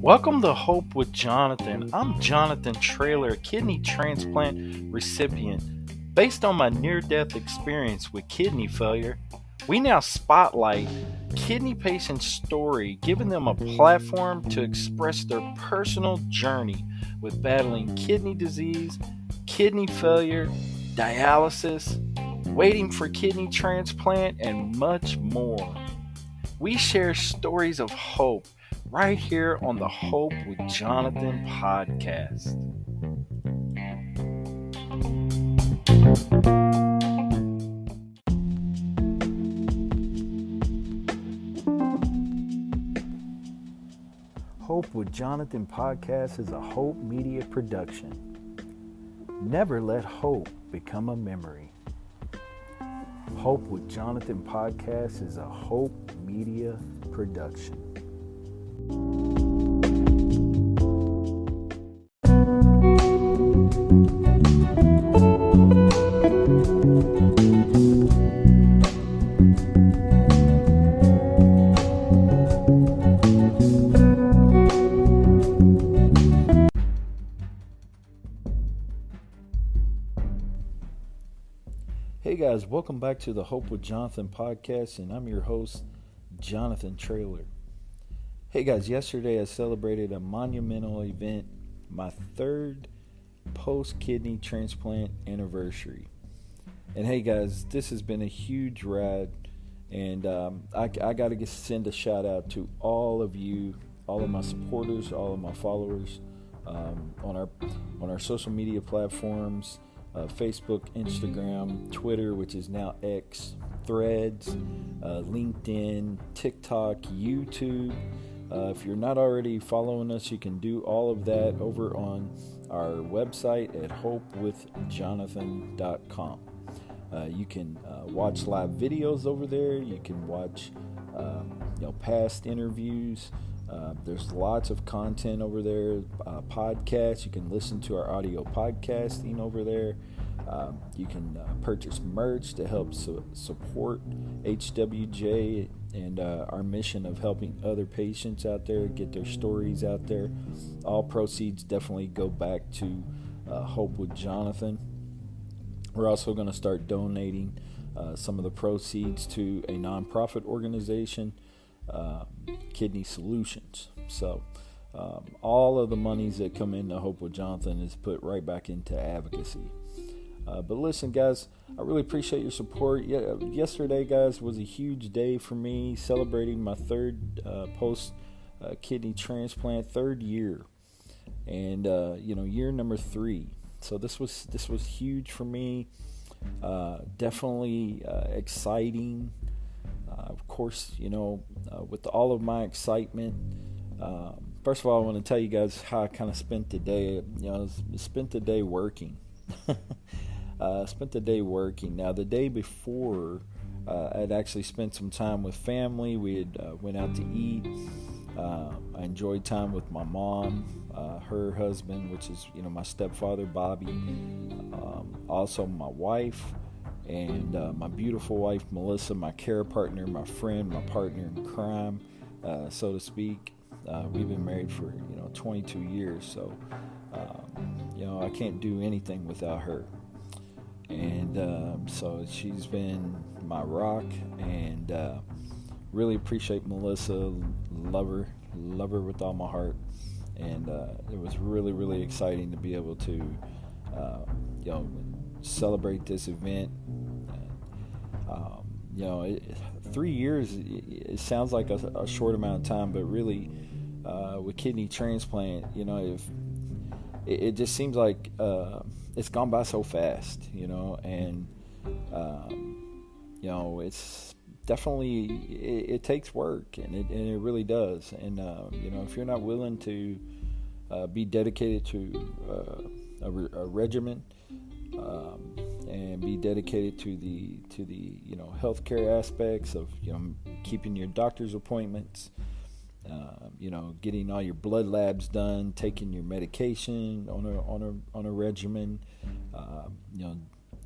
Welcome to Hope with Jonathan. I'm Jonathan Traylor, a kidney transplant recipient. Based on my near-death experience with kidney failure, we now spotlight kidney patients' story, giving them a platform to express their personal journey with battling kidney disease, kidney failure, dialysis, waiting for kidney transplant, and much more. We share stories of hope right here on the Hope with Jonathan podcast. Hope with Jonathan podcast is a Hope Media production. Never let hope become a memory. Hope with Jonathan podcast is a Hope Media production. Hey guys, welcome back to the Hope with Jonathan podcast, and I'm your host, Jonathan Traylor. Hey guys, yesterday I celebrated a monumental event, my third post-kidney transplant anniversary. And hey guys, this has been a huge ride, and I got to send a shout out to all of you, all of my supporters, all of my followers on our social media platforms. Facebook, Instagram, Twitter, which is now X, Threads, LinkedIn, TikTok, YouTube. If you're not already following us, you can do all of that over on our website at hopewithjonathan.com. You can watch live videos over there. You can watch past interviews. There's lots of content over there, podcasts. You can listen to our audio podcasting over there. You can purchase merch to help support HWJ and our mission of helping other patients out there get their stories out there. All proceeds definitely go back to Hope with Jonathan. We're also going to start donating some of the proceeds to a nonprofit organization, Kidney Solutions. So all of the monies that come into Hope with Jonathan is put right back into advocacy. But listen, guys, I really appreciate your support. Yesterday, guys, was a huge day for me, celebrating my third post-kidney transplant, third year, and year number 3. So this was huge for me. Definitely exciting. Of course, with all of my excitement. First of all, I want to tell you guys how I kind of spent the day. Spent the day working. Spent the day working. Now, the day before, I'd actually spent some time with family. We had went out to eat. I enjoyed time with my mom, her husband, which is my stepfather, Bobby. Also, my wife and my beautiful wife, Melissa, my care partner, my friend, my partner in crime, so to speak. We've been married for 22 years, so I can't do anything without her. And so she's been my rock, and really appreciate Melissa. Love her with all my heart. And it was really, really exciting to be able to celebrate this event. 3 years, it sounds like a short amount of time, but really with kidney transplant, if it just seems like it's gone by so fast, and it's definitely it takes work, and it really does. And if you're not willing to be dedicated to a regimen, and be dedicated to the healthcare aspects of keeping your doctor's appointments, getting all your blood labs done, taking your medication on a regimen,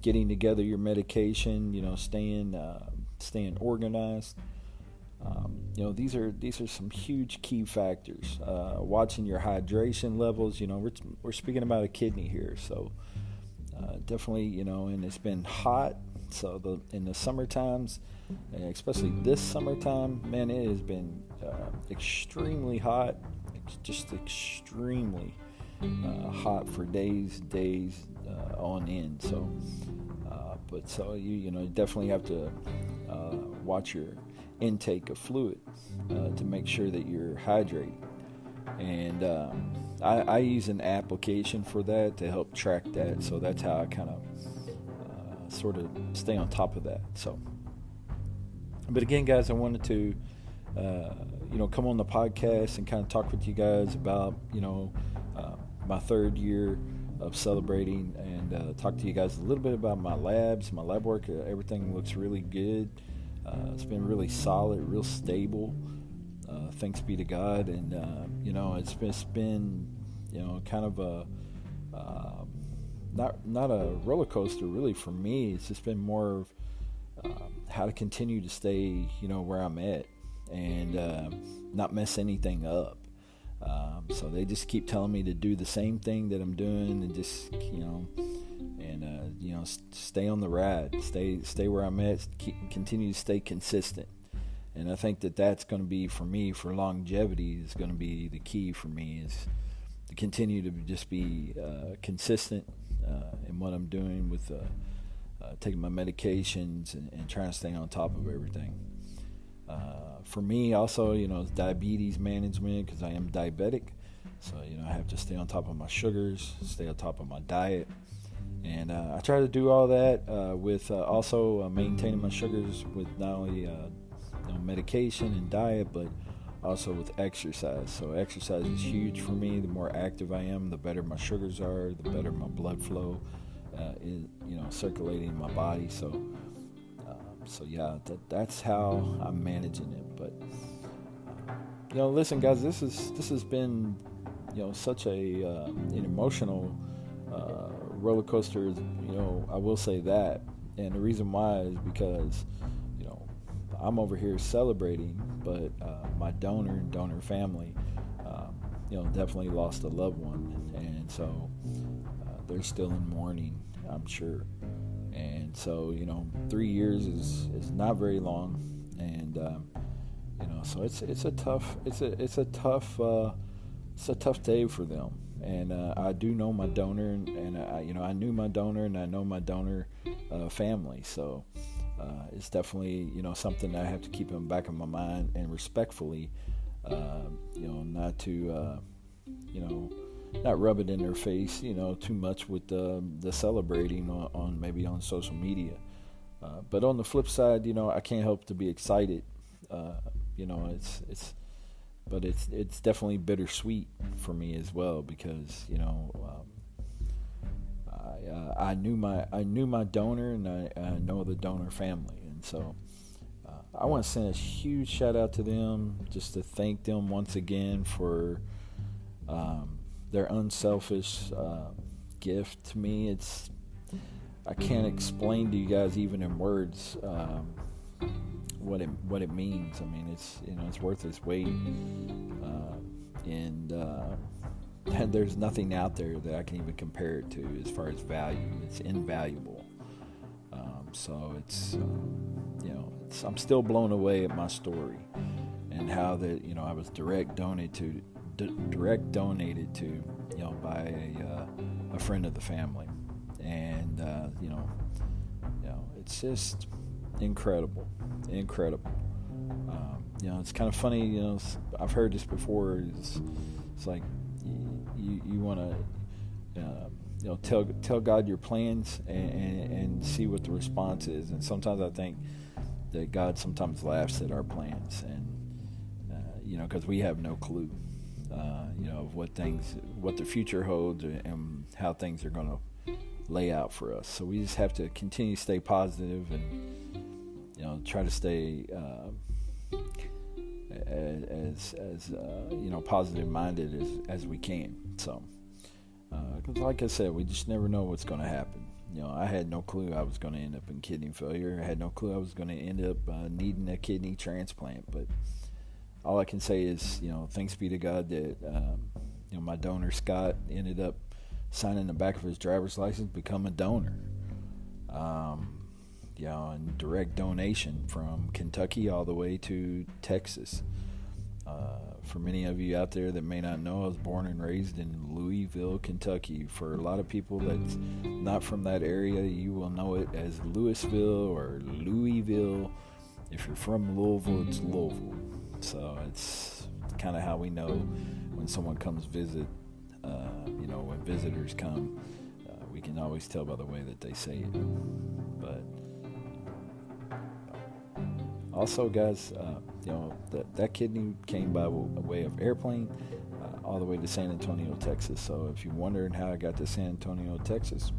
getting together your medication, staying staying organized. These are some huge key factors. Watching your hydration levels. We're speaking about a kidney here, so definitely, and it's been hot. So in the summer times, and especially this summertime, man, it has been extremely hot, just extremely hot for days on end. So, you definitely have to watch your intake of fluid to make sure that you're hydrated. And I use an application for that to help track that. So that's how I kind of sort of stay on top of that. So, but again, guys, I wanted to come on the podcast and kind of talk with you guys about my third year of celebrating, and talk to you guys a little bit about my lab work. Everything looks really good. It's been really solid, real stable. Thanks be to God. And it's been kind of a not a roller coaster really for me. It's just been more of how to continue to stay where I'm at and not mess anything up. So they just keep telling me to do the same thing that I'm doing, and just stay on the ride, stay where I'm at, continue to stay consistent. And I think that's going to be, for me, for longevity, is going to be the key for me, is to continue to just be consistent in what I'm doing with taking my medications and trying to stay on top of everything. For me, also, diabetes management, because I am diabetic. So, I have to stay on top of my sugars, stay on top of my diet. And I try to do all that with also maintaining my sugars with not only medication and diet, but also with exercise. So exercise is huge for me. The more active I am, the better my sugars are, the better my blood flow is, circulating in my body. So yeah, that's how I'm managing it. But listen, guys, this has been such an emotional roller coaster. I will say that, and the reason why is because I'm over here celebrating, but my donor family, definitely lost a loved one, and so they're still in mourning, I'm sure. And so 3 years is not very long, and so it's a tough day for them. And I do know my donor, and I knew my donor, and I know my donor family. So it's definitely something that I have to keep in the back of my mind, and respectfully, not to not rub it in their face, too much with the celebrating on maybe on social media. But on the flip side, I can't help to be excited. It's definitely bittersweet for me as well, because I knew my donor, and I know the donor family, and so I want to send a huge shout out to them, just to thank them once again for their unselfish gift to me. I can't explain to you guys even in words what it means. I mean, it's worth its weight, and there's nothing out there that I can even compare it to as far as value. It's invaluable. So I'm still blown away at my story, and how that I was direct donated to by a friend of the family, and it's just incredible. It's kind of funny. I've heard this before. It's like you want to tell God your plans and see what the response is. And sometimes I think that God sometimes laughs at our plans, and because we have no clue of what the future holds, and how things are going to lay out for us. So we just have to continue to stay positive, and try to stay as positive minded as we can. So, because like I said, we just never know what's going to happen. I had no clue I was going to end up in kidney failure. I had no clue I was going to end up needing a kidney transplant. But all I can say is, thanks be to God that, my donor, Scott, ended up signing the back of his driver's license, become a donor. And direct donation from Kentucky all the way to Texas. For many of you out there that may not know, I was born and raised in Louisville, Kentucky. For a lot of people that's not from that area, you will know it as Louisville or Louisville. If you're from Louisville, it's Louisville. So it's kind of how we know when someone comes visit. When visitors come, we can always tell by the way that they say it. But also, guys, that kidney came by way of airplane all the way to San Antonio, Texas. So if you're wondering how I got to San Antonio, Texas,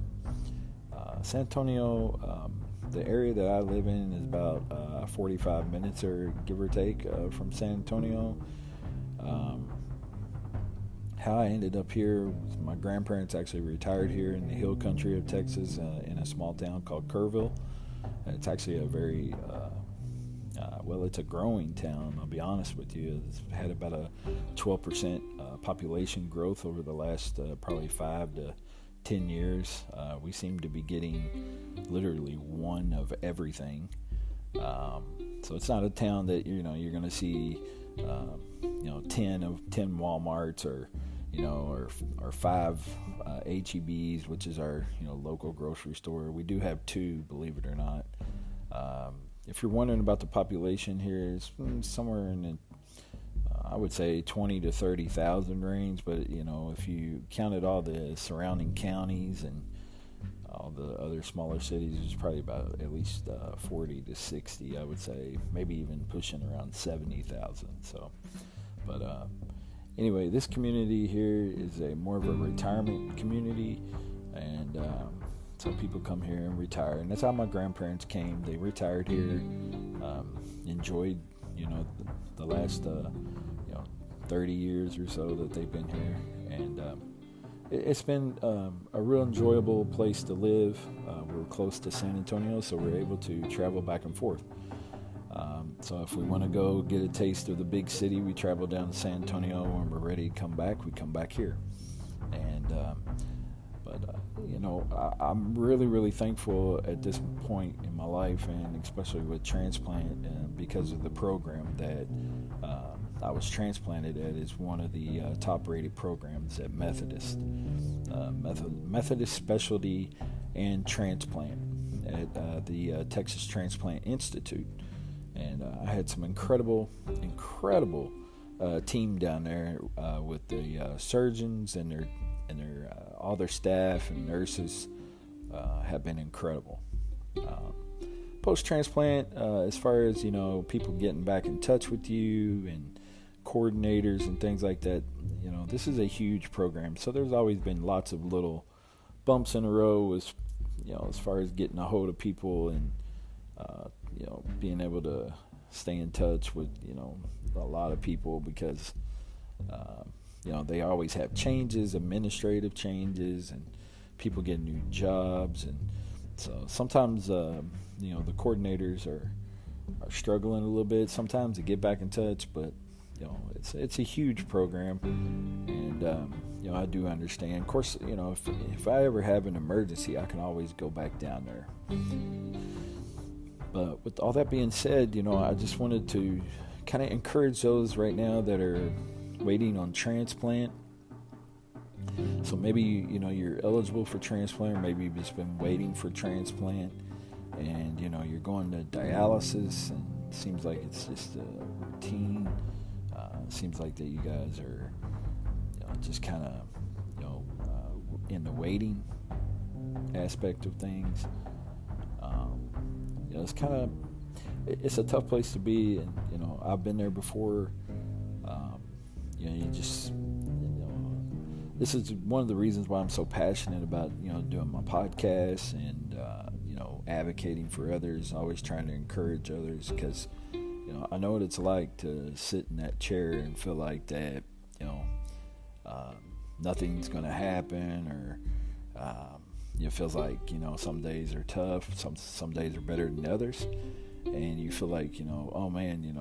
San Antonio, the area that I live in is about 45 minutes or give or take from San Antonio. How I ended up here was my grandparents actually retired here in the hill country of Texas in a small town called Kerrville. It's actually a very it's a growing town, I'll be honest with you. It's had about a 12% population growth over the last probably 5 to 10 years. We seem to be getting literally one of everything. So it's not a town that you're going to see 10 Walmarts or 5 HEBs, which is our local grocery store. We do have 2, believe it or not. If you're wondering about the population here, it's somewhere in the, I would say 20 to 30,000 range. But if you counted all the surrounding counties and all the other smaller cities, it's probably about at least 40 to 60. I would say, maybe even pushing around 70,000. So, but anyway, this community here is more of a retirement community, and so people come here and retire, and that's how my grandparents came. They retired here, enjoyed, the last, 30 years or so that they've been here, and it's been a real enjoyable place to live. We're close to San Antonio, so we're able to travel back and forth. So if we want to go get a taste of the big city, we travel down to San Antonio. When we're ready to come back, we come back here. And I'm really, really thankful at this point in my life, and especially with Transplant, because of the program that I was transplanted at is one of the top-rated programs at Methodist. Methodist Specialty and Transplant at the Texas Transplant Institute. And I had some incredible team down there with the surgeons and their all their staff and nurses have been incredible. Post-transplant, as far as people getting back in touch with you and coordinators and things like that, this is a huge program. So there's always been lots of little bumps in the road as far as getting a hold of people and being able to stay in touch with, a lot of people because, they always have changes, administrative changes, and people get new jobs. And so sometimes, the coordinators are struggling a little bit sometimes to get back in touch, but, it's a huge program. And, I do understand. Of course, if I ever have an emergency, I can always go back down there. But with all that being said, I just wanted to kind of encourage those right now that are waiting on transplant. So maybe, you're eligible for transplant, or maybe you've just been waiting for transplant, and, you're going to dialysis, and it seems like it's just a routine. It seems like that you guys are, just kind of, in the waiting aspect of things. It's a tough place to be, and I've been there before. This is one of the reasons why I'm so passionate about doing my podcast and advocating for others, always trying to encourage others, because I know what it's like to sit in that chair and feel like that nothing's going to happen, or It feels like, some days are tough, some days are better than others, and you feel like, oh man,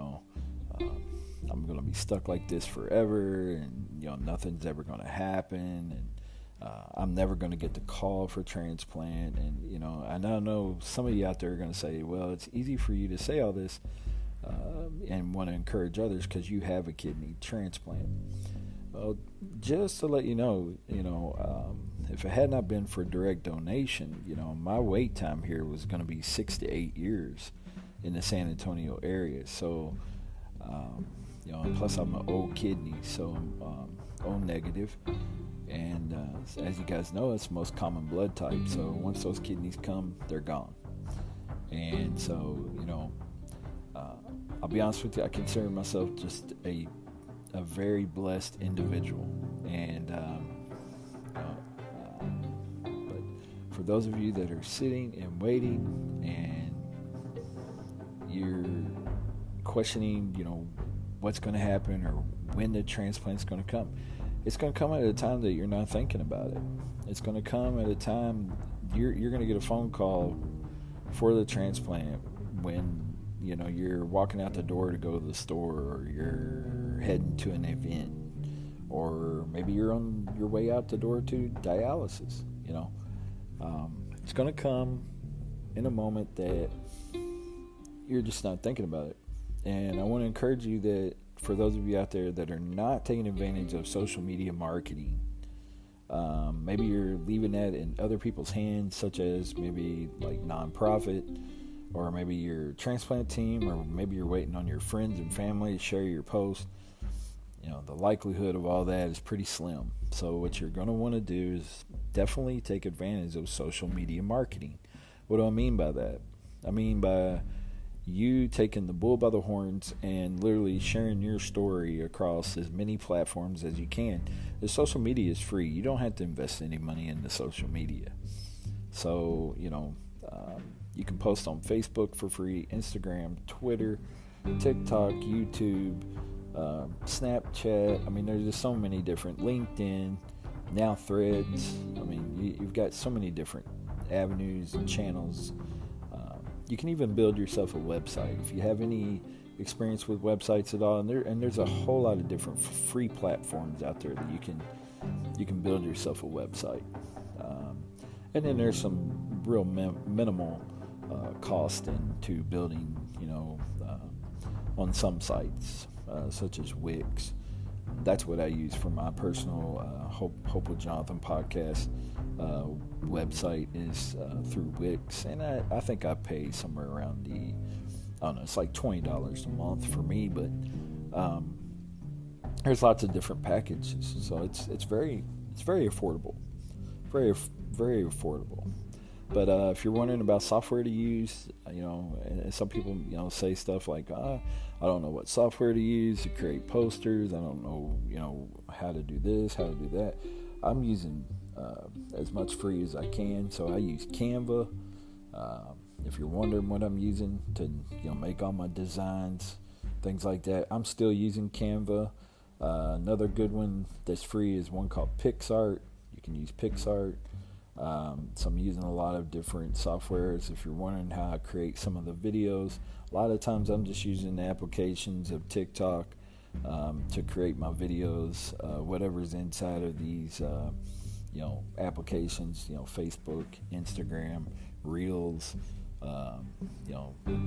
I'm going to be stuck like this forever, and nothing's ever going to happen, and I'm never going to get the call for transplant. And I know some of you out there are going to say, well, it's easy for you to say all this and want to encourage others because you have a kidney transplant. Well, just to let you know, if it had not been for direct donation, my wait time here was going to be 6 to 8 years in the San Antonio area. So, plus I'm an O kidney, so I'm O negative. And as you guys know, it's the most common blood type. So once those kidneys come, they're gone. And so, I'll be honest with you, I consider myself just a very blessed individual. And but for those of you that are sitting and waiting and you're questioning, what's going to happen or when the transplant's going to come, it's going to come at a time that you're not thinking about it. It's going to come at a time you're going to get a phone call for the transplant when you're walking out the door to go to the store, or you're heading to an event, or maybe you're on your way out the door to dialysis. It's going to come in a moment that you're just not thinking about it. And I want to encourage you that for those of you out there that are not taking advantage of social media marketing, maybe you're leaving that in other people's hands, such as maybe like nonprofit, or maybe your transplant team, or maybe you're waiting on your friends and family to share your post. The likelihood of all that is pretty slim. So what you're going to want to do is definitely take advantage of social media marketing. What do I mean by that? I mean by you taking the bull by the horns and literally sharing your story across as many platforms as you can. The social media is free. You don't have to invest any money into social media. So, you can post on Facebook for free, Instagram, Twitter, TikTok, YouTube, Snapchat. I mean, there's just so many different, LinkedIn, now Threads. I mean, you've got so many different avenues and channels. You can even build yourself a website if you have any experience with websites at all. And there's a whole lot of different free platforms out there that you can build yourself a website. And then there's some real minimal cost into building, on some sites, such as Wix. That's what I use for my personal Hope with Jonathan podcast. Website is through Wix, and I think I pay somewhere around it's like $20 a month for me, but there's lots of different packages, so it's very affordable, very affordable. But if you're wondering about software to use, and some people say stuff like, I don't know what software to use to create posters. I don't know, how to do this, how to do that. I'm using as much free as I can. So I use Canva. If you're wondering what I'm using to make all my designs, things like that, I'm still using Canva. Another good one that's free is one called PixArt. You can use PixArt. So I'm using a lot of different softwares. If you're wondering how I create some of the videos, a lot of times I'm just using the applications of TikTok to create my videos, whatever's inside of these applications, Facebook, Instagram, Reels,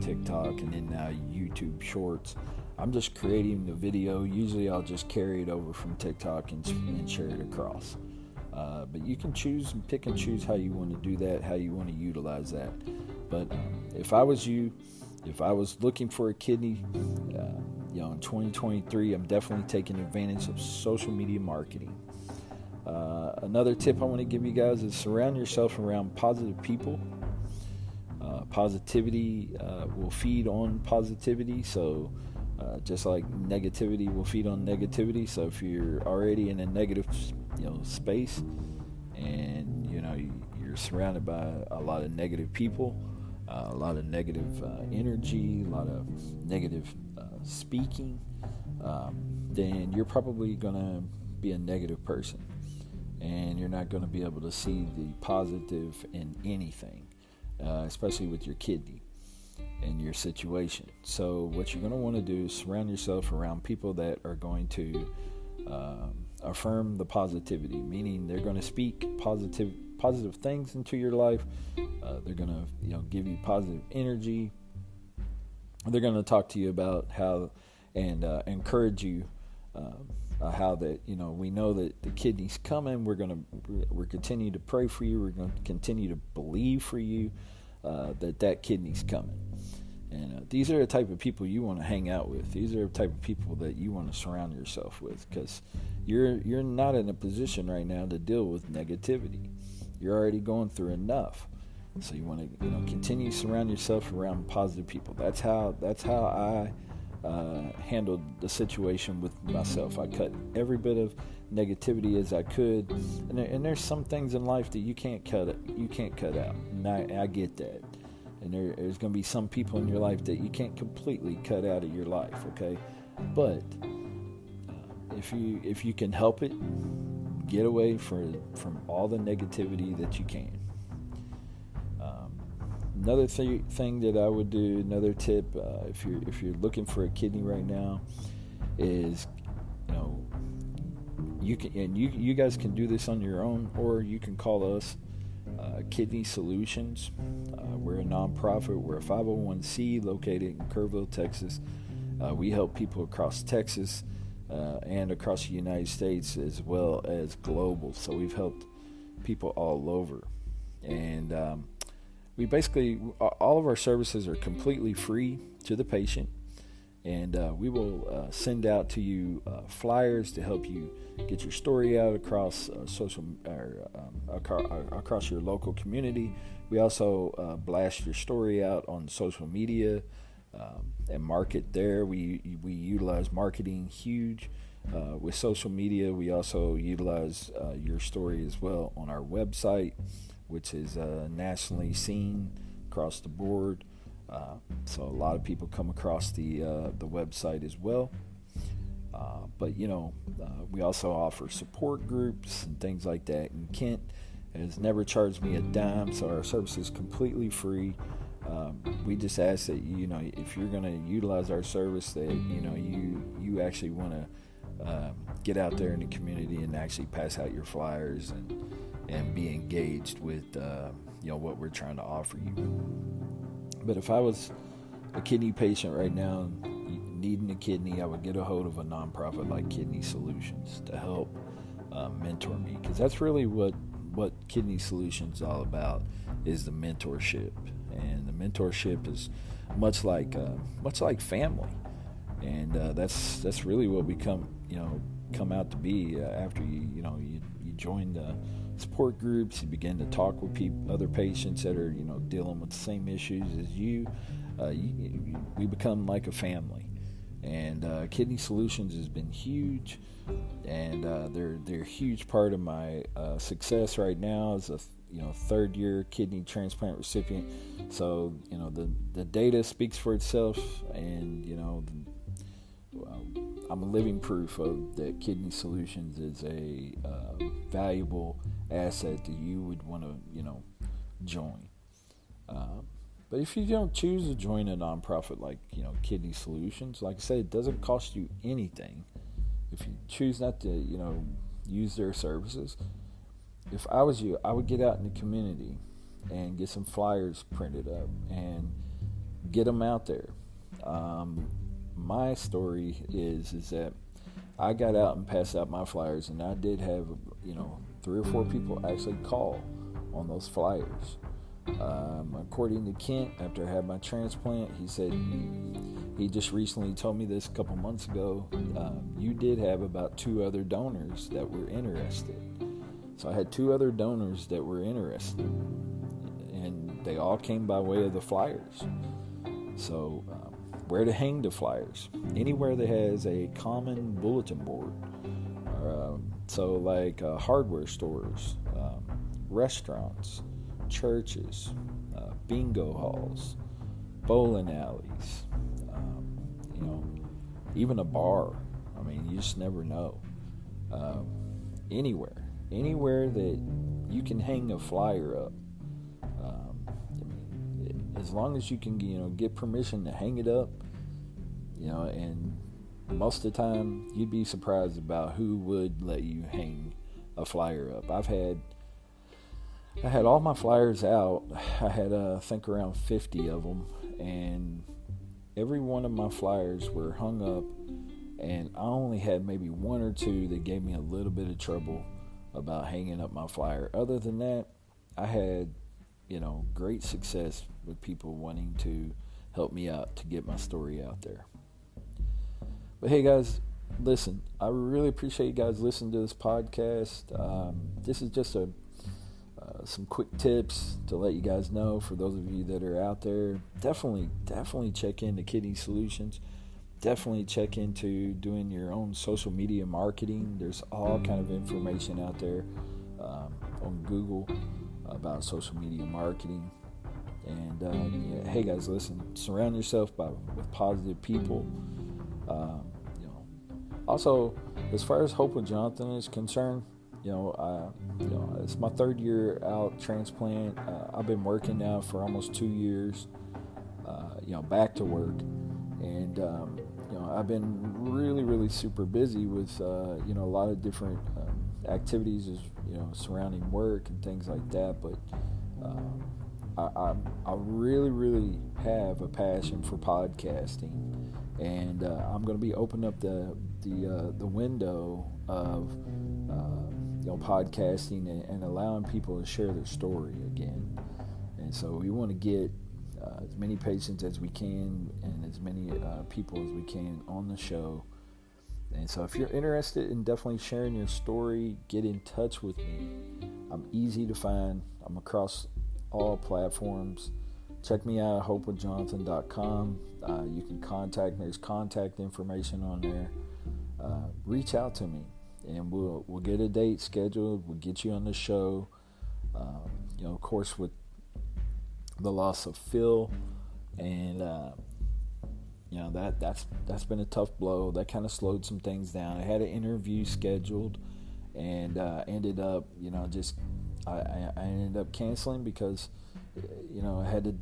TikTok, and then now YouTube Shorts. I'm just creating the video. Usually I'll just carry it over from TikTok and share it across. But you can pick and choose how you want to do that, how you want to utilize that. But if I was you, if I was looking for a kidney, in 2023, I'm definitely taking advantage of social media marketing. Another tip I want to give you guys is surround yourself around positive people. Positivity will feed on positivity, so just like negativity will feed on negativity. So if you're already in a negative space, and you're surrounded by a lot of negative people, a lot of negative energy, a lot of negative speaking, then you're probably going to be a negative person. and you're not going to be able to see the positive in anything, especially with your kidney and your situation. So what you're going to want to do is surround yourself around people that are going to affirm the positivity, meaning they're going to speak positive things into your life. They're going to give you positive energy. They're going to talk to you about how and encourage you how that we know that the kidney's coming. We're continue to pray for you. We're going to continue to believe for you that kidney's coming. And these are the type of people you want to hang out with. These are the type of people that you want to surround yourself with, because you're not in a position right now to deal with negativity. You're already going through enough. So you want to continue to surround yourself around positive people. That's how I handled the situation with myself. I cut every bit of negativity as I could, and there's some things in life that you can't cut out, and I get that. And there's going to be some people in your life that you can't completely cut out of your life, okay? But if you can help it, get away from all the negativity that you can. Another thing that I would do, another tip, if you're looking for a kidney right now, is you guys can do this on your own, or you can call us Kidney Solutions. We're a nonprofit. We're a 501c located in Kerrville, Texas. We help people across Texas and across the United States, as well as global. So we've helped people all over. And we basically, all of our services are completely free to the patient. And we will send out to you flyers to help you get your story out across across your local community. We also blast your story out on social media and market there. We utilize marketing huge with social media. We also utilize your story as well on our website, which is nationally seen across the board. So a lot of people come across the website as well. But we also offer support groups and things like that. And Kent has never charged me a dime, so our service is completely free. We just ask that if you're going to utilize our service, that you actually want to get out there in the community and actually pass out your flyers and be engaged with what we're trying to offer you. But if I was a kidney patient right now needing a kidney, I would get a hold of a nonprofit like Kidney Solutions to help mentor me, because that's really what Kidney Solutions is all about, is the mentorship. And the mentorship is much like family, and that's really what we come out to be after you join the support groups. You begin to talk with other patients that are dealing with the same issues as you. We become like a family, and Kidney Solutions has been huge, and they're a huge part of my success right now as a third year kidney transplant recipient. So the data speaks for itself, and I'm a living proof of that Kidney Solutions is a valuable asset that you would want to join. But if you don't choose to join a nonprofit like Kidney Solutions, like I said, it doesn't cost you anything. If you choose not to use their services, if I was you, I would get out in the community and get some flyers printed up and get them out there. My story is that I got out and passed out my flyers, and I did have 3 or 4 people actually call on those flyers. According to Kent, after I had my transplant, he said he just recently told me this a couple months ago. You did have about 2 other donors that were interested. So I had 2 other donors that were interested, and they all came by way of the flyers. So where to hang the flyers? Anywhere that has a common bulletin board. So like hardware stores, restaurants, churches, bingo halls, bowling alleys, even a bar. I mean, you just never know. Anywhere anywhere that you can hang a flyer up. As long as you can, get permission to hang it up, and most of the time you'd be surprised about who would let you hang a flyer up. I had all my flyers out. I had, I think, around 50 of them, and every one of my flyers were hung up, and I only had maybe one or two that gave me a little bit of trouble about hanging up my flyer. Other than that, I had, great success with people wanting to help me out to get my story out there. But hey guys, listen, I really appreciate you guys listening to this podcast. This is just some quick tips to let you guys know, for those of you that are out there. Definitely check into Kidney Solutions. Definitely check into doing your own social media marketing. There's all kind of information out there on Google about social media marketing. And hey guys, listen, surround yourself with positive people. Also, as far as Hope with Jonathan is concerned, it's my third year out Transplant. I've been working now for almost 2 years, back to work. And, I've been really super busy with, a lot of different activities, surrounding work and things like that. But I really have a passion for podcasting. And I'm going to be opening up the window of podcasting and allowing people to share their story again. And so we want to get as many patients as we can and as many people as we can on the show. And so if you're interested in definitely sharing your story, get in touch with me. I'm easy to find. I'm across all platforms. Check me out at hopewithjonathan.com. You can contact me. There's contact information on there. Reach out to me, and we'll get a date scheduled. We'll get you on the show. Of course, with the loss of Phil, and that's been a tough blow. That kind of slowed some things down. I had an interview scheduled, and ended up, I ended up canceling because, I had to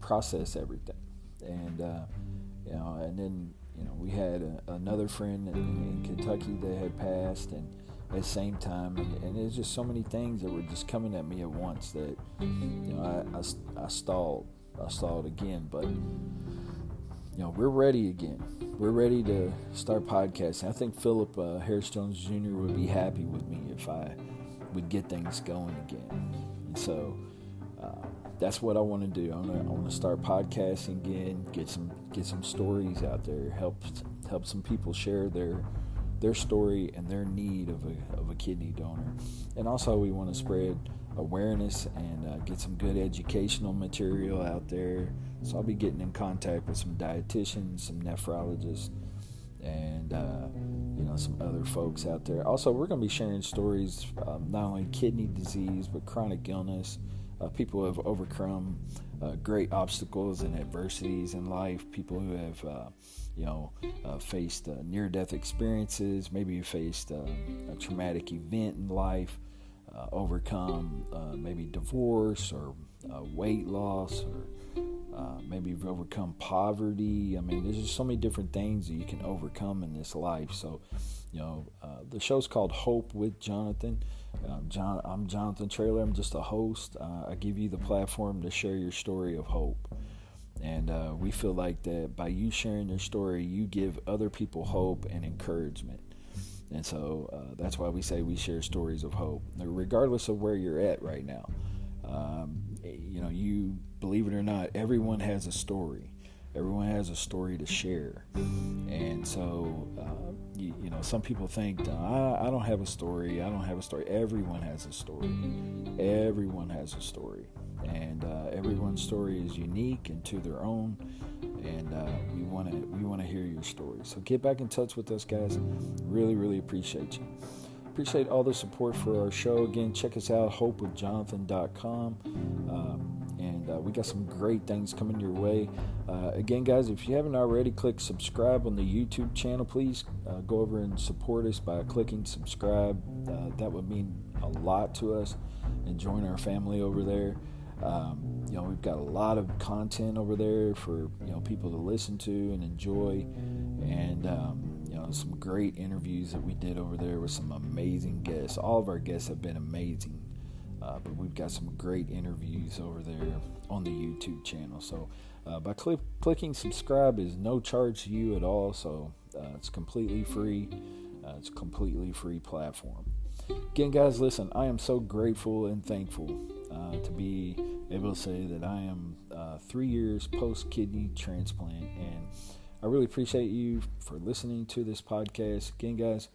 process everything, and and then we had another friend in Kentucky that had passed, and at the same time, and there's just so many things that were just coming at me at once that I stalled again. But we're ready again. We're ready to start podcasting. I think Philip Harris Jones Jr. would be happy with me if I would get things going again. And so that's what I want to do. I want to start podcasting again, get some stories out there, help some people share their story and their need of a kidney donor. And also we want to spread awareness and get some good educational material out there. So I'll be getting in contact with some dietitians, some nephrologists, and some other folks out there. Also, we're going to be sharing stories, not only kidney disease but chronic illness. People who have overcome great obstacles and adversities in life. People who have faced near-death experiences, maybe faced a traumatic event in life, overcome maybe divorce or weight loss, or maybe you've overcome poverty. I mean, there's just so many different things that you can overcome in this life. So, the show's called Hope with Jonathan. I'm Jonathan Traylor. I'm just a host. I give you the platform to share your story of hope. And we feel like that by you sharing your story, you give other people hope and encouragement. And so that's why we say we share stories of hope, regardless of where you're at right now. You believe it or not, everyone has a story. Everyone has a story to share. And so, some people think, I don't have a story. Everyone has a story. Everyone has a story. And everyone's story is unique and to their own. And we want to hear your story. So get back in touch with us, guys. Really appreciate you. Appreciate all the support for our show. Again, check us out, hopewithjonathan.com. And we got some great things coming your way. Again, guys, if you haven't already, click subscribe on the YouTube channel. Please go over and support us by clicking subscribe. That would mean a lot to us and join our family over there. We've got a lot of content over there for people to listen to and enjoy, and some great interviews that we did over there with some amazing guests. All of our guests have been amazing, but we've got some great interviews over there on the YouTube channel. So by clicking subscribe is no charge to you at all, so it's completely free. It's a completely free platform. Again, guys, listen, I am so grateful and thankful to be able to say that I am 3 years post-kidney transplant, and I really appreciate you for listening to this podcast. Again, guys,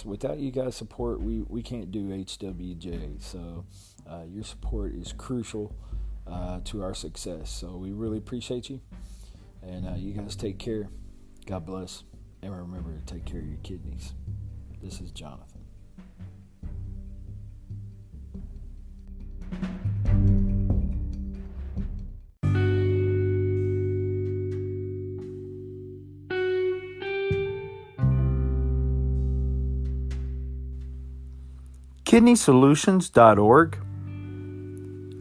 without you guys' support, we can't do HWJ, so your support is crucial to our success. So we really appreciate you, and you guys take care. God bless, and remember to take care of your kidneys. This is Jonathan. KidneySolutions.org,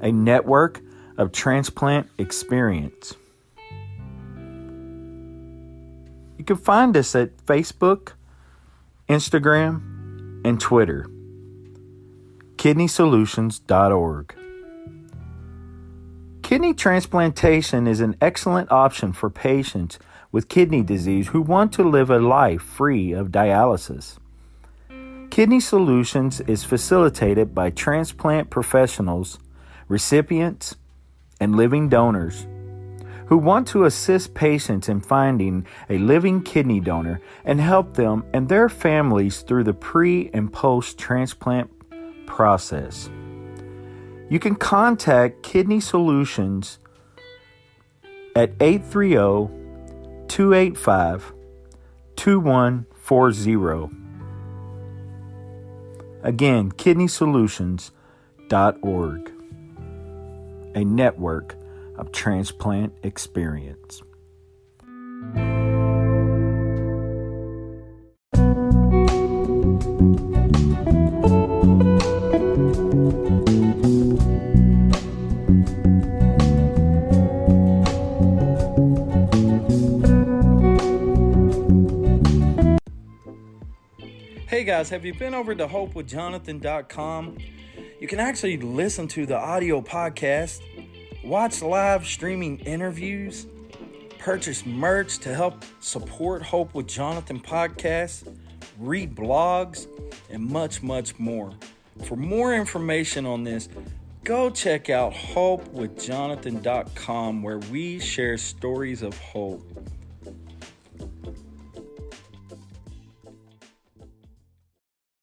a network of transplant experience. You can find us at Facebook, Instagram, and Twitter. KidneySolutions.org. Kidney transplantation is an excellent option for patients with kidney disease who want to live a life free of dialysis. Kidney Solutions is facilitated by transplant professionals, recipients, and living donors who want to assist patients in finding a living kidney donor and help them and their families through the pre- and post-transplant process. You can contact Kidney Solutions at 830-285-2140. Again, KidneySolutions.org, a network of transplant experience. Hey guys, have you been over to hopewithjonathan.com? You can actually listen to the audio podcast, watch live streaming interviews, purchase merch to help support Hope with Jonathan podcast, read blogs, and much, much more. For more information on this, go check out hopewithjonathan.com, where we share stories of hope.